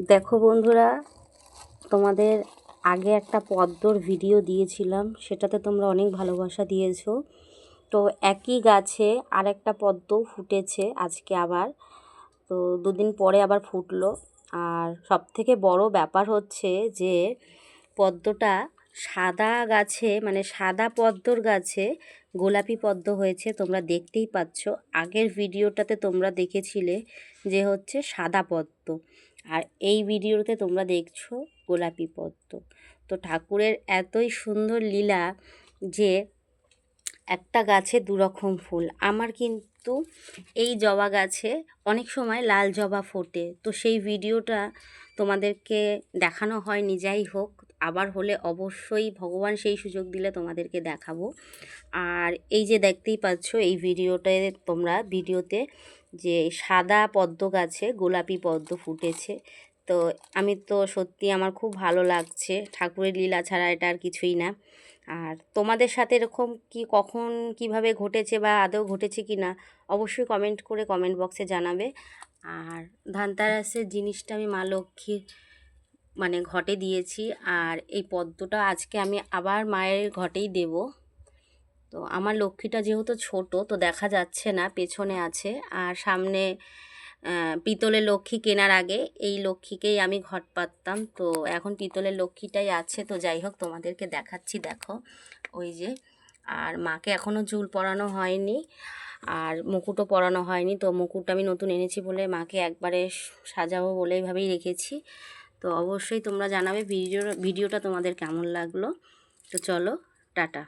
দেখো বন্ধুরা, তোমাদের আগে একটা পদ্মর ভিডিও দিয়েছিলাম, সেটাতে তোমরা অনেক ভালোবাসা দিয়েছো। তো একই গাছে আরেকটা পদ্ম ফুটেছে আজকে আবার। তো দুদিন পরে আবার ফুটলো। আর সবথেকে বড় ব্যাপার হচ্ছে যে পদ্মটা সাদা গাছে, মানে সাদা পদ্মর গাছে গোলাপি পদ্ম হয়েছে। তোমরা দেখতেই পাচ্ছ, আগের ভিডিওটাতে তোমরা দেখেছিলে যে হচ্ছে সাদা পদ্ম, আর এই ভিডিওতে তোমরা দেখছো গোলাপি পদ্ম। তো ঠাকুরের এতই সুন্দর লীলা যে একটা গাছে দুরকম ফুল। আমার কিন্তু এই জবা গাছে অনেক সময় লাল জবা ফোটে, তো সেই ভিডিওটা তোমাদেরকে দেখানো হয়নি। যাই হোক, আবার হলে অবশ্যই ভগবান সেই সুযোগ দিলে তোমাদেরকে দেখাবো। আর এই যে দেখতেই পাচ্ছ এই ভিডিওতে যে সাদা পদ্ম গাছে গোলাপি পদ্ম ফুটেছে। তো আমি তো সত্যি আমার খুব ভালো লাগছে, ঠাকুরের লীলা ছাড়া এটা আর কিছুই না। আর তোমাদের সাথে এরকম কি কখন কিভাবে ঘটেছে বা আদৌ ঘটেছে কি না অবশ্যই কমেন্ট বক্সে জানাবে। আর ধানতেরাসের জিনিসটা আমি মা লক্ষ্মীর মানে ঘটে দিয়েছি, আর এই পদ্মটা আজকে আমি আবার মায়ের ঘটেই দেব। তো আমার লক্ষ্মীটা যেহেতু ছোট, তো দেখা যাচ্ছে না, পেছনে আছে। আর সামনে পিতলের লক্ষ্মী কেনার আগে এই লক্ষ্মীকেই আমি ঘট পাততাম, তো এখন পিতলের লক্ষ্মীটাই আছে। তো যাই হোক, তোমাদেরকে দেখাচ্ছি, দেখো ওই যে। আর মাকে এখনও চুল পরানো হয়নি, আর মুকুটও পরানো হয়নি। তো মুকুটটা আমি নতুন এনেছি বলে মাকে একবারে সাজাবো বলে এইভাবেই রেখেছি। তো অবশ্যই তোমরা জানাবে ভিডিওটা তোমাদের কেমন লাগলো। তো চলো, টাটা।